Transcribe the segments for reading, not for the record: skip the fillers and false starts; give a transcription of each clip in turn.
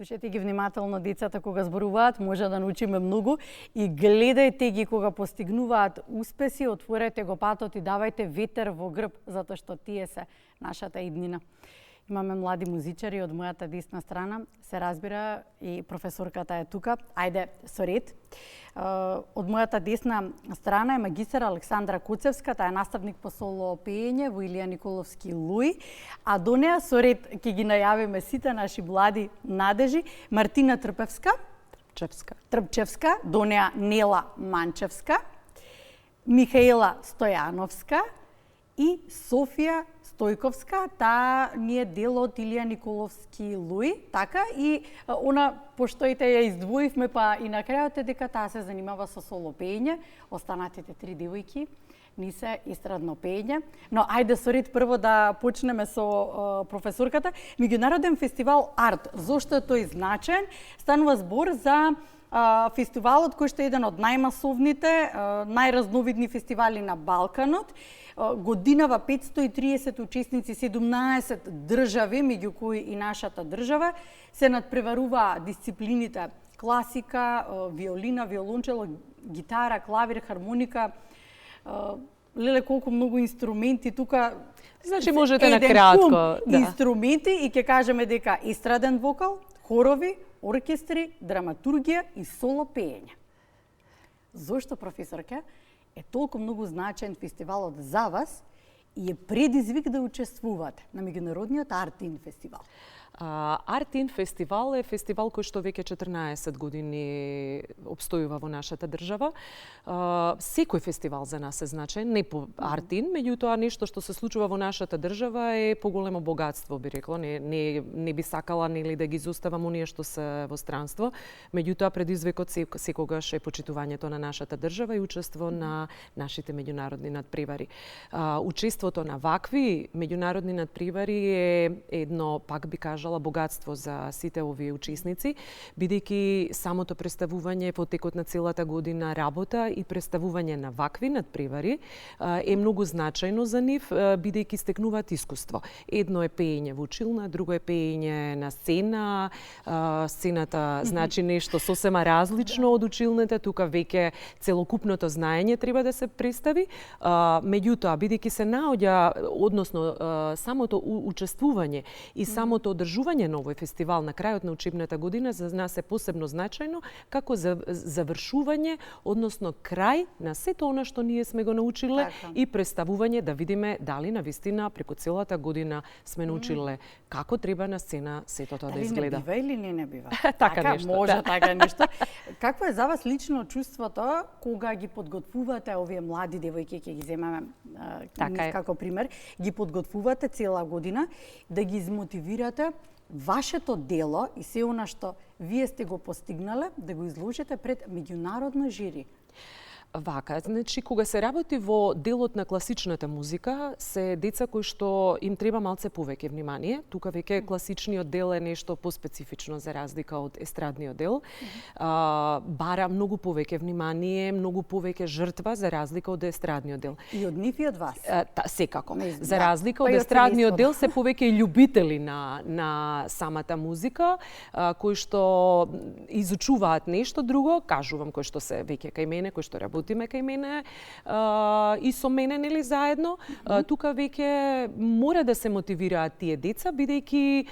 Слушајте ги внимателно децата кога зборуваат, може да научиме многу и гледајте ги кога постигнуваат успеси, отворете го патот и давајте ветер во грб, затоа што тие се нашата иднина. Имаме млади музичари од мојата десна страна, се разбира и професорката е тука. Ајде со ред. Од мојата десна страна е магистар Александра Коцевска, таа е наставник по соло пеење во Илија Николовски Луи, а до неа со ред ќе ги најавиме сите наши млади надежи, Мартина Трпчевска, до неа Нела Манчевска, Михаела Стојановска и Софија Стојковска, таа ни е дел од Илија Николовски Луи, така, и она, пошто и те ја издвоивме, па и на крајот е дека таа се занимава со соло пеење, останатите три девојки ни се естрадно пеење. Но ајде со ред прво да почнеме со професорката. Меѓународен фестивал Арт, зошто е тој значаен? Станува збор за фестивалот кој што е еден од најмасовните, најразновидни фестивали на Балканот. Годинава 530 учесници, 17 држави, меѓу кои и нашата држава, се надпреварува дисциплините класика, виолина, виолончело, гитара, клавир, хармоника. Леле, колку многу инструменти тука. Значи можете на кратко. Инструменти и ќе кажеме дека естраден вокал, хорови, оркестри, драматургија и соло пеење. Зошто, професорке, е толку многу значаен фестивалот за вас и е предизвик да учествувате на меѓународниот Art-in фестивал? Art-in фестивал е фестивал кој што веќе 14 години обстојува во нашата држава. Секој фестивал за нас е значаен, не по Art-in, меѓутоа нешто што се случува во нашата држава е поголемо богатство, би рекла. Не би сакала нели да ги изоставам оние што се во странство, меѓутоа предизвикот секогаш е почитувањето на нашата држава и учество на нашите меѓународни надпревари. Учеството на вакви меѓународни надпревари е едно, пак би кажала, богатство за сите овие учесници, бидејќи самото представување во текот на целата година работа и представување на вакви надпревари е многу значајно за нив, бидејќи стекнуваат искуство. Едно е пеење во училна, друго е пеење на сцена. Сцената значи нешто сосема различно од училната, тука веќе целокупното знаење треба да се представи. Меѓутоа, бидејќи се наоѓа, односно самото учествување и самото одржување на овој фестивал на крајот на учебната година за нас е посебно значајно како завршување, односно крај на сето она што ние сме го научиле и представување да видиме дали навистина преку целата година сме научиле како треба на сцена сето тоа да изгледа. Дали не бива или не бива? Така нешто. Може така нешто. Какво е за вас лично чувството кога ги подготвувате овие млади девојки, ќе ги земаме како пример, ги подготвувате цела година да ги измотивирате вашето дело и се она што вие сте го постигнале да го изложите пред меѓународно жири? Вака, значи кога се работи во делот на класичната музика, се деца кои што им треба малце повеќе внимание. Тука веќе класичниот дел е нешто поспецифично за разлика од естрадниот дел. Бара многу повеќе внимание, многу повеќе жртва за разлика од естрадниот дел. И од нив и од вас? Секако. За разлика од естрадниот дел се повеќе љубители на самата музика, кои што изучуваат нешто друго, кажувам кои што се веќе кај мене, кои што работиме кај мене и со мене нели заедно, тука веќе мора да се мотивираат тие деца, бидејќи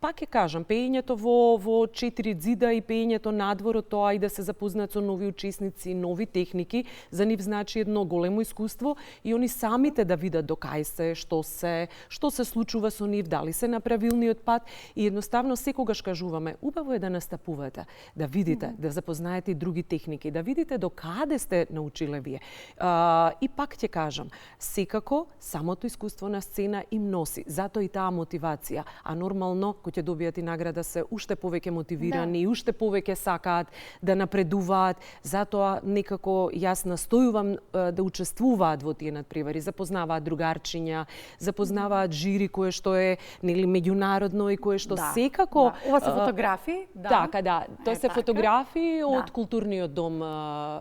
пак ќе кажам, пеењето во 4 ѕида и пеењето надвор од тоа и да се запознаат со нови учесници, нови техники, за нив значи едно големо искуство и они самите да видат до кај се, што се случува со нив, дали се на правилниот пат и едноставно секогаш кажуваме, убаво е да настапувате, да видите, да запознаете и други техники, да видите до каде сте научиле вие. И пак ќе кажам, секако самото искуство на сцена им носи, затоа и таа мотивација, а нормално ќе добијат и награда се уште повеќе мотивирани и уште повеќе сакаат да напредуваат. Затоа некако јас настојувам да учествуваат во тие надпревари, запознаваат другарчиња, запознаваат жири кое што е нели меѓународно и кое што секако ова се фотографии, Така, тоа се фотографии од културниот дом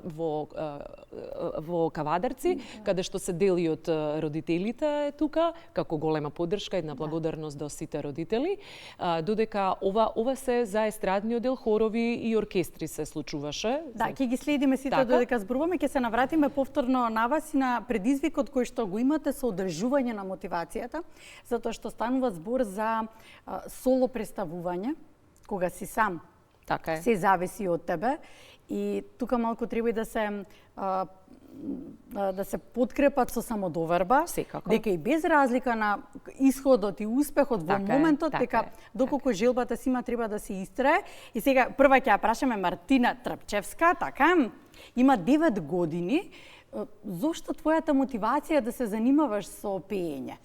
во Кавадарци, каде што се дели од родителите тука, како голема поддршка, една благодарност до сите родители. додека ова се за естрадниот дел, хорови и оркестри се случуваше. Да, ќе ги следиме сите додека зборуваме, ќе се навратиме повторно на вас и на предизвикот кој што го имате со одржување на мотивацијата, затоа што станува збор за соло представување, кога си сам. Така е. Се зависи од тебе и тука малку треба и да се подкрепат со самодоверба, Секако. дека и без разлика на исходот и успехот во моментот, дека доколку желбата си има треба да се истрае. И сега прва ќе ја прашаме Мартина Трпчевска, така, има 9 години. Зошто твојата мотивација да се занимаваш со пеење?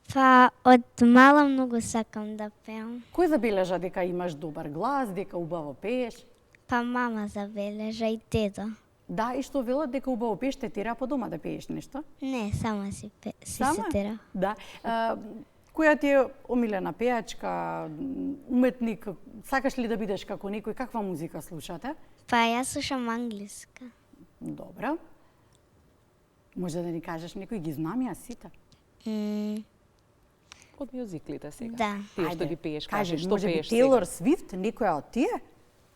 Па, од мала многу сакам да пеам. Кој забележа дека имаш добар глас, дека убаво пееш? Па мама забележа и дедо. Да, и што велат дека убаво пееш, те тера по дома да пееш нешто? Не, сама си се тера. Да. Која ти е омилена пеачка, уметник? Сакаш ли да бидеш како некој? Каква музика слушате? Па јас слушам англиска. Добро. Може да ни кажеш некој, ги знам јас сите. Од мюзиклите сега. Да. Тие што ги пееш, кажи, што може би пееш Тейлор сега? Свифт, некоја од тие?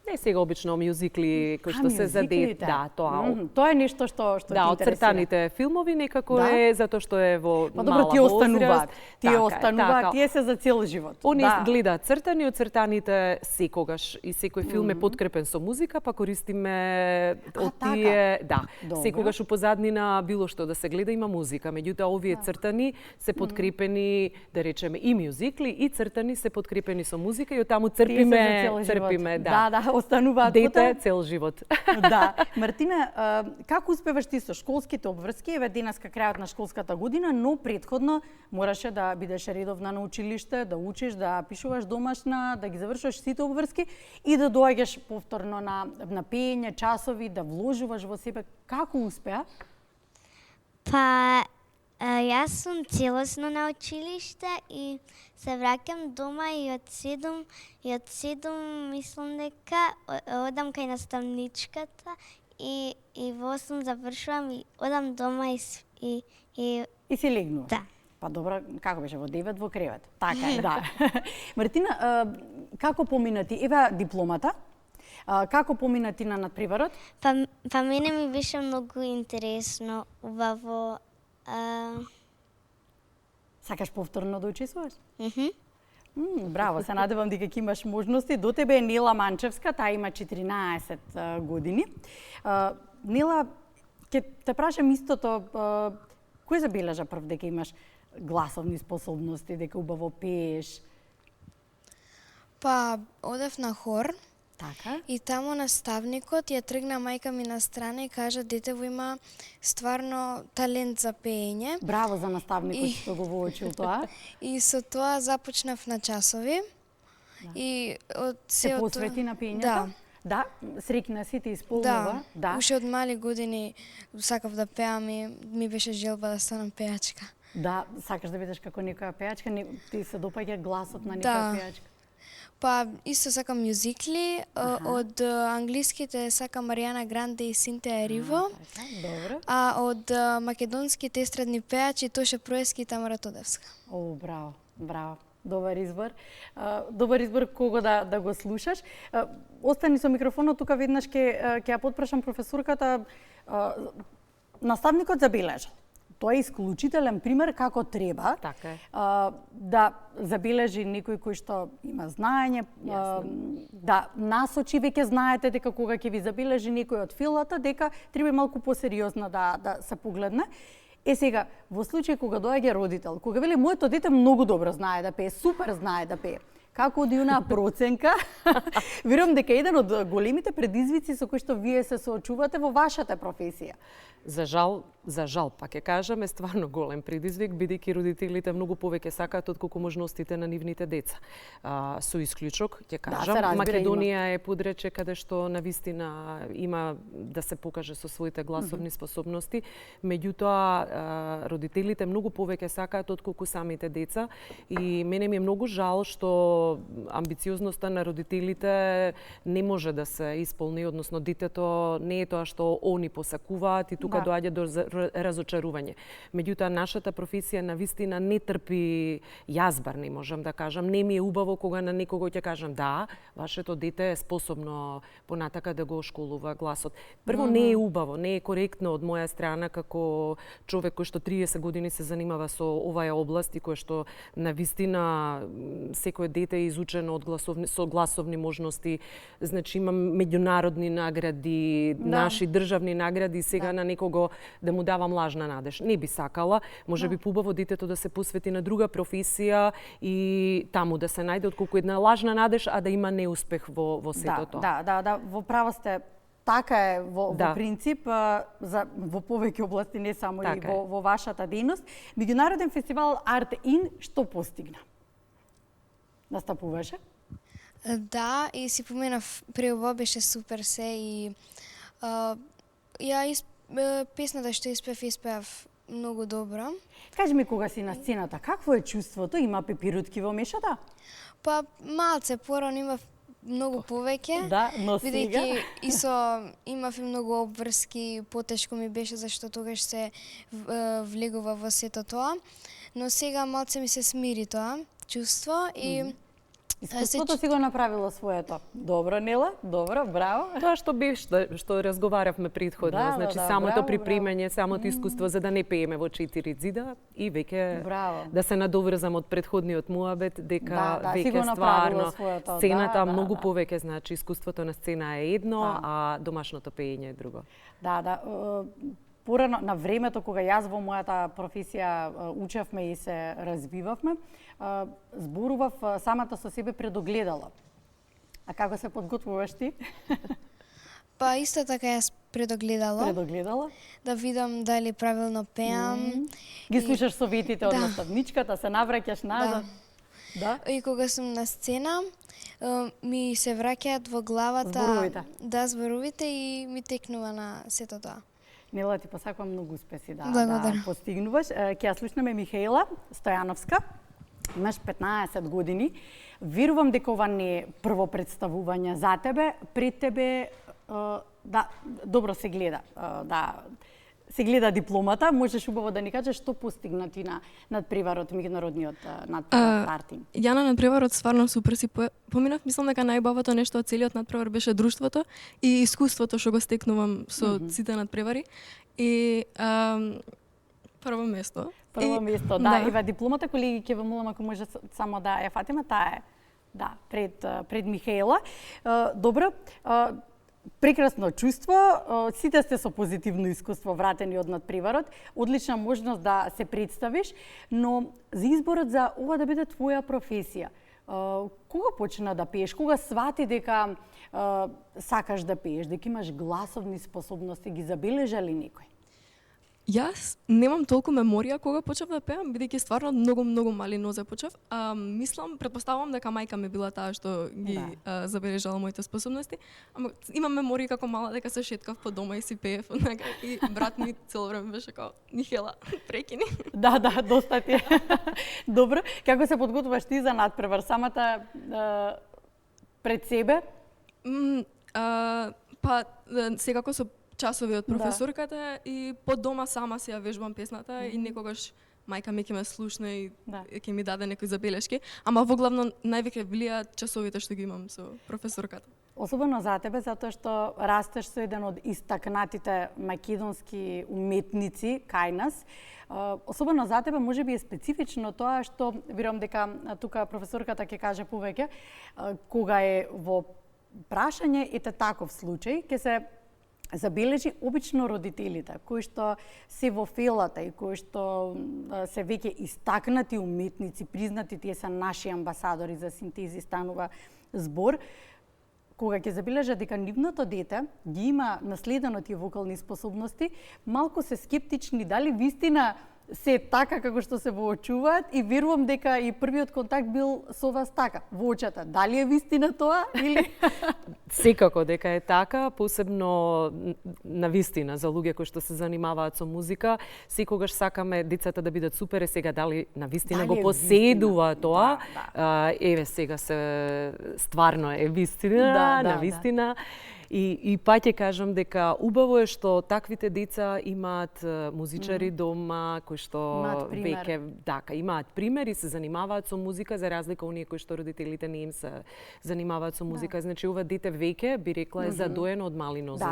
Не сега обично мюзикли кои што се за дете. Да, тоа. Тоа е нешто што Да, ти интересира. од цртаните филмови некако е затоа што е во Па мала добро, тие остануваат. возраст. Тие остануваат, тие се за цел живот. Они гледаат цртани, од цртаните секогаш и секој филм е подкрепен со музика, па користиме од тие, да. Секогаш у позаднина било што да се гледа има музика, меѓутоа овие цртани се подкрепени, да речеме, и мюзикли и цртани се подкрепени со музика и од таму црпиме, да, остануваат дете цел живот. Да. Мартина, како успеваш ти со школските обврски? Еве денеска крајот на школската година, но претходно мораше да бидеш редовна на училиште, да учиш, да пишуваш домашна, да ги завршуваш сите обврски и да доаѓаш повторно на пеење, часови, да вложуваш во себе. Како успеа? Па, јас сум целосно на училиште и се враќам дома и од 7 мислам дека одам кај наставничката и во 8 завршувам и одам дома и си легнуваш? Да. Па добро, како беше, во 9 во кревет? Така е, да. Мартина, како помина ти, еве дипломата, како помина ти на надпреварот? Па мене ми беше многу интересно, убаво. Сакаш повторно да учествуваш? Браво, се надевам дека ќе имаш можности. До тебе е Нела Манчевска, таа има 14 години. Нела, ќе те прашам истото, кој забележа прв дека имаш гласовни способности, дека убаво пееш? Па, одев на хор. Така. И таму наставникот ја тргна мајка ми на страна и кажа детево има стварно талент за пеење. Браво за наставникот што го воочил тоа. И со тоа започнав на часови. Да. И од се посвети на пеењето? Да, среќна си ти исполнува. Да, уште од мали години сакав да пеам и ми беше желба да станам пеачка. Да, сакаш да бидеш како некоја пеачка, ти се допаѓа гласот на некоја пеачка. Па, исто сакам мюзикли, од англиските сакам Маријана Гранде и Синтија Ериво, а од македонските естрадни пеачи Тоше Проески и Тамара Тодевска. О, браво, браво. Добар избор. Добар избор кого да го слушаш. Остани со микрофонот, тука веднаш ќе ја потпрашам професорката. Наставникот забележа. Тоа е исклучителен пример како треба да забележи некој кој што има знаење, да насочи, веќе знаете дека кога ќе ви забележи некој од филата, дека треба малку посериозно да се погледне. Сега, во случај кога доаѓа родител, кога вели моето дете многу добро знае да пее, супер знае да пее, како оди онаа проценка, верувам дека еден од големите предизвици со кои што вие се соочувате во вашата професија. За жал, па ќе кажам, е стварно голем предизвик, бидејќи родителите многу повеќе сакаат отколку можностите на нивните деца. Со исклучок, ќе кажам, Македонија е подрече каде што навистина има да се покаже со своите гласовни способности, меѓутоа родителите многу повеќе сакаат отколку самите деца и мене ми е многу жал што амбициозноста на родителите не може да се исполни, односно детето не е тоа што они посакуваат и тука доаѓа до разочарување. Меѓутоа, нашата професија навистина не трпи јазбар, не можам да кажам. Не ми е убаво кога на некого ќе кажам да, вашето дете е способно понатака да го школува гласот. Прво, не е убаво, не е коректно од моја страна како човек кој што 30 години се занимава со оваа област и кој што навистина секое дете е изучено од со гласовни можности. Значи имам меѓународни награди, наши државни награди и сега на некого да му давам лажна надеж. Не би сакала, може би побаво детето да се посвети на друга професија и таму да се најде отколку една лажна надеж, а да има неуспех во сето тоа. Да, во право сте. Така е во принцип, во повеќе области, не само и во вашата дејност. Меѓународен фестивал Art In што постигна? Настапуваше? Да, и си поменав, преоба беше супер се и песната што испеав многу добра. Кажи ми, кога си на сцената, какво е чувството? Има пепирутки во мешата? Па малце порано имав многу повеќе. Да, но сега? Бидејќи имав и многу обврски, потешко ми беше зашто тогаш се влегува во сето тоа. Но сега малце ми се смири тоа чувство и искуството си го направило своето. Добро, Нела, добро, браво. Тоа што разговаравме претходно, значи самото припремање, самото искуство за да не пееме во 4 зида и веќе да се надоврзам од претходниот муабет дека веќе стварно сцената многу повеќе значи, искуството на сцена е едно, а домашното пеење е друго. Порано на времето кога јас во мојата професија учевме и се развивавме, зборував самата со себе пред огледало. А како се подготвуваш ти? Па исто така јас пред огледало. Пред огледало? Да видам дали правилно пеам. Ги слушаш советите од наставничката, се навраќаш назад. Да. И кога сум на сцена, ми се враќаат во главата зборовите и ми текнува на сето тоа. Нела, ти посакувам многу успеси да постигнуваш. Ќе ја слушнеме Михаела Стојановска. Имаш 15 години. Верувам дека ова не е прво представување за тебе. Пред тебе добро се гледа. Се гледа дипломата. Можеш убаво да ни кажеш што постигна ти на надпреварот, меѓународниот надпревар Артин? Ја на надпреварот стварно супер си поминав. Мислам дека најбавото нешто од целиот надпревар беше друштвото и искуството што го стекнувам со сите надпревари. И прво место. Прво место, да. Ива дипломата, колеги, ќе ве молам ако може само да ја фатиме, таа е пред Михаела. Добро. Прекрасно чувство, сите сте со позитивно искуство вратени од надпреварот, одлична можност да се представиш, но за изборот за ова да биде твоја професија, кога почна да пееш, кога свати дека сакаш да пееш, дека имаш гласовни способности, ги забележа ли некој? Јас немам толку меморија кога почнав да пеам, бидејќи стварно многу мали нозе почнав. Претпоставувам дека мајка ми била таа што ги забележала моите способности, ама имам меморија како мала дека се шеткав по дома и си пеев, и брат ми цело време беше како Михела, прекини. Да, доста ти. Добро, како се подготвуваш ти за надпревар самата пред себе? Па секако со часови од професорката и по дома сама си ја вежбам песната и некогаш мајка ми ќе ме слушне и ќе ми даде некои забелешки, ама во главно највеќе влијаат часовите што ги имам со професорката. Особено за тебе, затоа што растеш со еден од истакнатите македонски уметници кај нас. Особено за тебе можеби е специфично тоа што верувам дека тука професорката ќе каже повеќе, кога е во прашање ете таков случај, ќе се забележи обично родителите кои што се во фелата и кои што се веќе истакнати уметници, признати, тие се наши амбасадори за синтези станува збор, кога ќе забележат дека нивното дете ги има наследено тие вокални способности, малку се скептични дали вистина се така како што се воочуваат и верувам дека и првиот контакт бил со вас така, во очата. Дали е вистина тоа или Секако дека е така, посебно на вистина за луѓе кои што се занимаваат со музика, секогаш сакаме децата да бидат супер, сега дали на вистина го поседува тоа. Еве сега се стварно е вистина, на вистина. И пак ќе кажам дека убаво е што таквите деца имаат музичари дома кои што веќе имаат пример и се занимаваат со музика, за разлика оние кои што родителите не им се занимаваат со музика. Значи ова дете веќе би рекла е задоено од мали нозе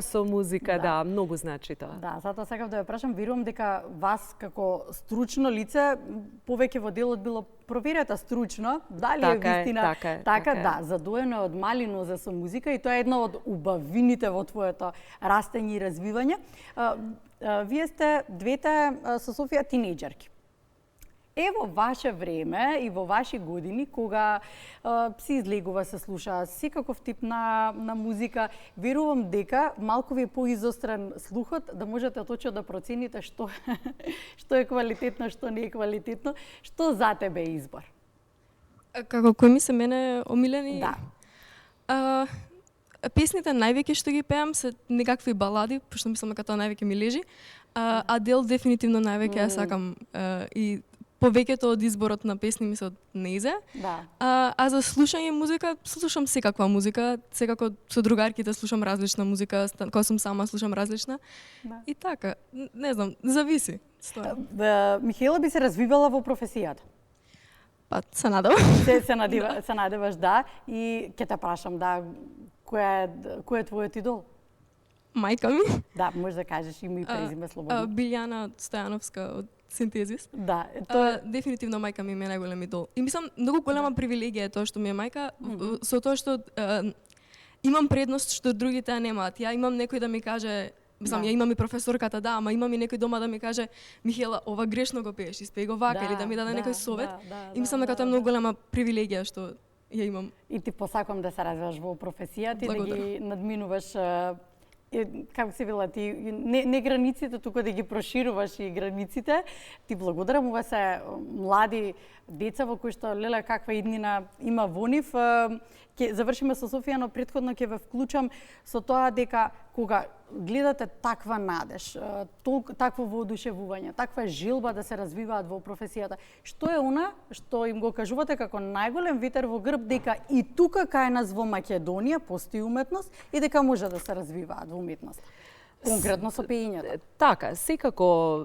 со музика, многу значи тоа. Да, затоа сакав да ја прашам, верувам дека вас како стручно лице повеќе во делот било проверете стручно, дали е вистина така, да, задоено е од мали нозе со музика и тоа е една од убавините во твоето растење и развивање. Вие сте двете со Софија тинејџерки. Во ваше време и во ваши години, кога се излегува, се слуша секаков тип на музика, верувам дека малку ви е поизострен слухот, да можете точно да процените што е квалитетно, што не е квалитетно. Што за тебе е избор? Како кои ми се мене омилени? Да. Песните највеќе што ги пеам се некакви балади, пошто мислам дека тоа највеќе ми лежи, а дел дефинитивно највеќе ја сакам и повеќето од изборот на песни ми се од нејзе. Да. А за слушање музика, слушам секаква музика, секако со другарките слушам различна музика, кога сум сама слушам различна. Да. И така, не знам, зависи. Михаела би се развивала во професијата? Па, се надевам. Се надеваш, да. И ќе те прашам, да, кој е твојот идол? Мајка ми. Да, можеш да кажеш име и презиме слободно. Билјана Стојановска од Синтезис. Да, дефинитивно мајка ми е најголем идол. И мислам, многу голема привилегија е тоа што ми е мајка, со тоа што имам предност што другите немаат. Ја имам некој да ми каже, мислам, ја имам и професорката, да, ама имам и некој дома да ми каже, Михела, ова грешно го пееш, испеј го вака, или да ми даде некој совет. И мислам дека тоа е многу голема привилегија што ја имам. И ти посакувам да се развиваш во професијата и да ги надминуваш како се вела ти, не границите, туку да ги прошируваш и границите. Ти благодарам, ова се млади деца во кои што леле каква иднина има во нив. Ќе завршиме со Софија, но претходно ќе ве вклучам со тоа дека кога гледате таква надеж, такво воодушевување, таква желба да се развиваат во професијата, што е она што им го кажувате како најголем ветер во грб дека и тука кај нас во Македонија постои уметност и дека може да се развиваат во уметност? Конкретно со пеењето. Така, секако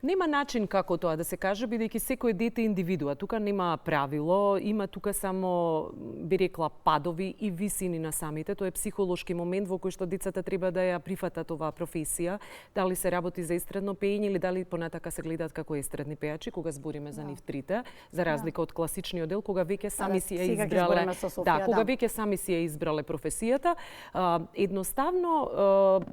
нема начин како тоа да се каже, бидејќи секој дете индивидуа. Тука нема правило, има тука само, би рекла, падови и висини на самите. Тоа е психолошки момент во кој што децата треба да ја прифатат оваа професија. Дали се работи за естрадно пеење или дали понатака се гледаат како естрадни пејачи, кога збориме за нив трите, за разлика од класичниот дел, кога веќе сами си ја избрале. Кога веќе сами си ја избрале професијата, едноставно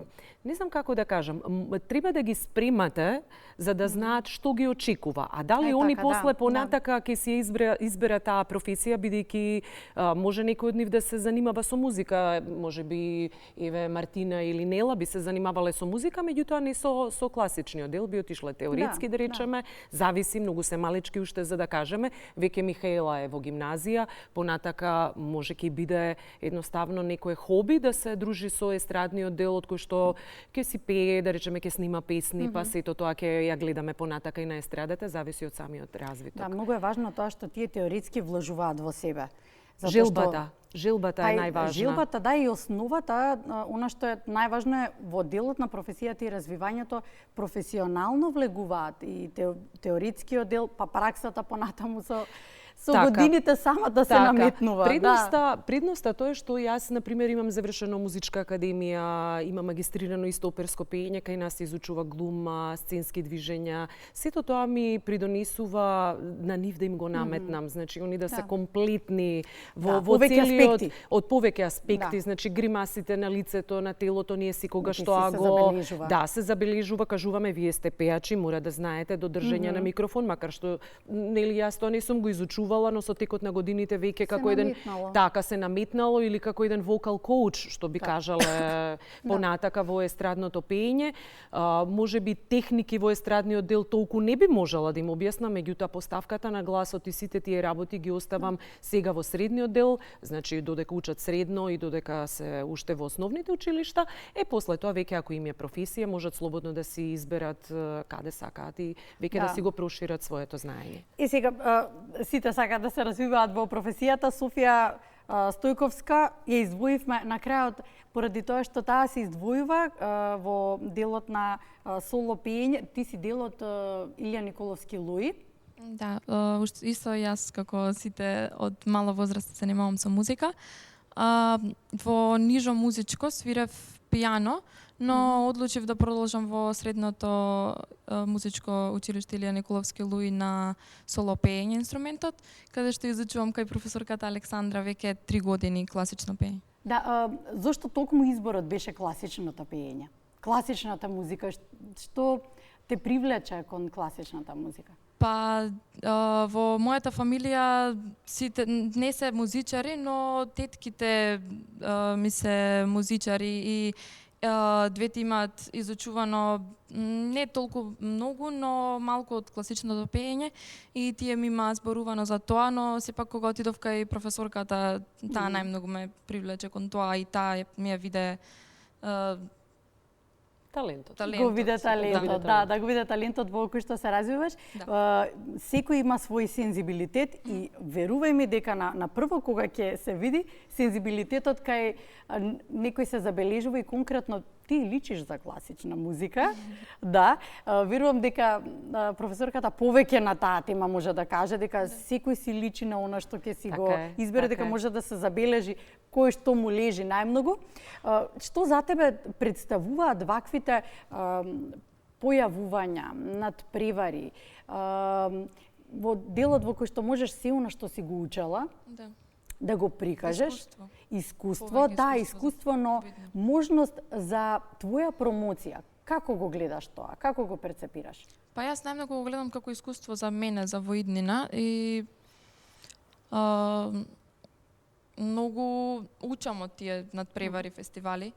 не знам како да кажам, треба да ги спремате за да знаат што ги очекува. А дали они после понатака ќе си избера таа професија, бидејќи може некој од нив да се занимава со музика, можеби еве Мартина или Нела би се занимавале со музика, меѓутоа не со класичниот дел, би отишле теоретски да речеме, зависи, многу се малечки уште за да кажеме. Веќе Михаела е во гимназија, понатака може ќе биде едноставно некое хоби да се дружи со естрадниот дел од кој што ќе си пее, да речеме, ќе снима песни, па сето тоа ќе ја гледаме понатака и на естрадата, зависи од самиот развиток. Да, многу е важно тоа што тие теоретски влажуваат во себе. Желбата е најважна. Желбата, да, и основата, она што е најважно е во делот на професијата и развивањето, професионално влегуваат и теоретскиот дел, па праксата понатаму со годините сама да се наметнува. Предноста тоа е што јас, например, имам завршено музичка академија, имам магистрирано исто оперско пеење, кај нас се изучува глума, сценски движења. Сето тоа ми придонесува на нив да им го наметнам, значи они да се комплетни во целиот од повеќе аспекти, значи гримасите на лицето, на телото, ние секогаш тоа го се забележува, кажуваме вие сте пејачи, мора да знаете до држење на микрофон, макар што нели јас тоа не сум го изучувала почнувала, но со текот на годините веќе како еден се наметнало или како еден вокал коуч, што би кажале понатака во естрадното пеење. Можеби техники во естрадниот дел толку не би можела да им објаснам, меѓутоа поставката на гласот и сите тие работи ги оставам сега во средниот дел, значи додека учат средно и додека се уште во основните училишта, после тоа веќе ако им е професија, можат слободно да си изберат каде сакаат и веќе да си го прошират своето знаење. И сега сите сакаат да се развиваат во професијата. Софија Стојковска ја издвоивме на крајот поради тоа што таа се издвојува во делот на соло пеење. Ти си дел од Илија Николовски Луи. Да, исто јас како сите од мала возраст се занимавам со музика. Во нижо музичко свирев пијано, но одлучив да продолжам во средното музичко училиште Илија Николовски Луи на соло пеење инструментот, каде што изучувам кај професорката Александра веќе 3 години класично пеење. Да, зошто токму изборот беше класичното пеење? Класичната музика, што те привлече кон класичната музика? Па, во мојата фамилија сите не се музичари, но тетките ми се музичари и двете имаат изучувано не толку многу, но малку од класичното пеење и тие ми има зборувано за тоа, но сепак кога отидов кај професорката, таа најмногу ме привлече кон тоа и таа ми ја виде талентот. Го виде талентот, да, го виде талентот во кој што се развиваш. Секој има свој сензибилитет и верувај ми дека на прво кога ќе се види сензибилитетот кај некој се забележува и конкретно ти личиш за класична музика. Да, верувам дека професорката повеќе на таа тема може да каже дека секој си личи на она што ќе си го избере, дека може да се забележи кој што му лежи најмногу. Што за тебе представуваат ваквите појавувања, надпревари, во делот во кој што можеш се она што си го учела, да го прикажеш? Искуство, да, искуство, но можност за твоја промоција. Како го гледаш тоа? Како го перцепираш? Па јас најмногу го гледам како искуство за мене, за воиднина и многу учам од тие надпревари, фестивали.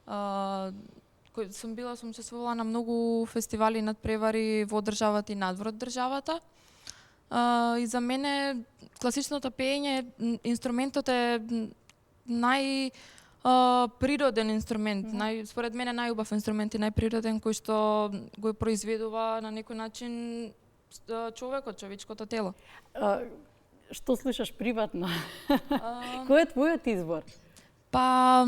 Сум учествувала на многу фестивали и надпревари во државата и надвор од државата. И за мене класичното пеење, инструментот е најприроден инструмент, според мене најубав инструмент и најприроден кој што го произведува на некој начин човекот, човечкото тело. Што слушаш приватно? Кој е твојот избор? Па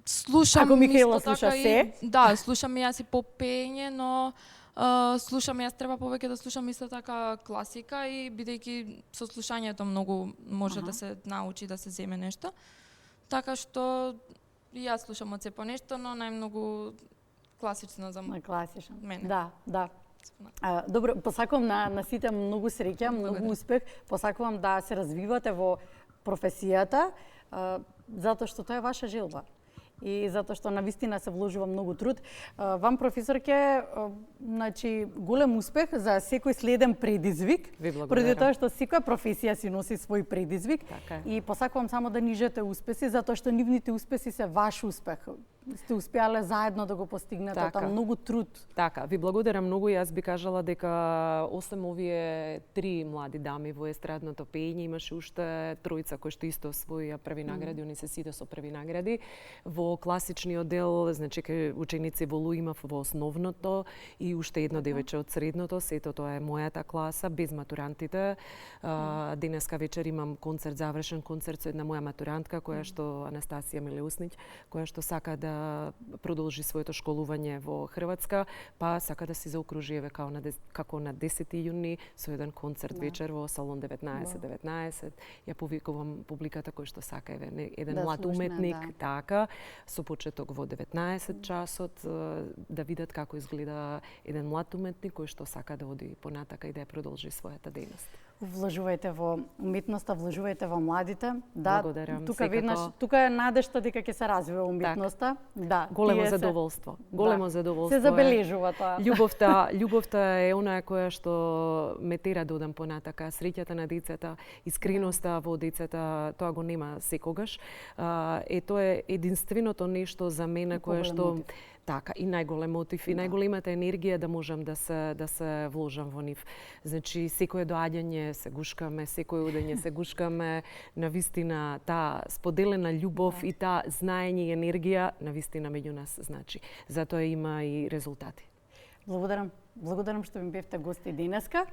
слушам Ако Михаела слуша се? Да, слушам и јас и поп пеење, но слушам јас треба повеќе да слушам исто така класика и бидејќи со слушањето многу може да се научи, да се земе нешто. Така што и јас слушам од се по нешто, но најмногу класично за мене. Да, да. Добро, посакувам на сите многу среќа, многу успех. Посакувам да се развивате во професијата, затоа што тоа е ваша желба. И затоа што навистина се вложува многу труд. Вам, професорке, значи, голем успех за секој следен предизвик. Поради тоа што секоја професија си носи свој предизвик. И посакувам само да нижете успеси, затоа што нивните успеси се ваш успех. Сте успеале заедно да го постигнете, тоа многу труд. Така, ви благодарам многу. Јас би кажала дека освен овие 3 млади дами во естрадното пеење, имаше уште тројца кои што исто освоија први награди, они се сите со први награди. Во класичниот дел, значи ученици во Луи имав во основното и уште едно девече од средното, сето тоа е мојата класа, без матурантите. Денеска вечер имам концерт, завршен концерт со една моја матурантка, која што Анастасија Милеуснич, која што сака да продолжи своето школување во Хрватска, па сака да се заокружи еве како на 10 јуни со еден концерт вечер во салон 19. Ја повикувам публиката кој што сака еве еден млад уметник, така, со почеток во 19 часот, да видат како изгледа еден млад уметник кој што сака да оди понатака и да ја продолжи својата дејност. Вложувајте во уметноста, вложувајте во младите. Да, Благодарам, тука секако. веднаш, тука е надежта дека ќе се развива уметноста. Да, Големо тие се- задоволство. Големо задоволство. Се забележува тоа. Љубовта е онаа која што ме тера да одам понатака. Среќата на децата, искреноста во децата, тоа го нема секогаш. Тоа е единственото нешто за мене кое Поголем што мотив. така и најголем мотив и најголемата енергија да можам да се вложам во нив. Значи секое доаѓање се гушкаме, секое одење се гушкаме, навистина таа споделена љубов и таа знаење и енергија навистина меѓу нас значи. Затоа има и резултати. Благодарам што ми бевте гости денеска.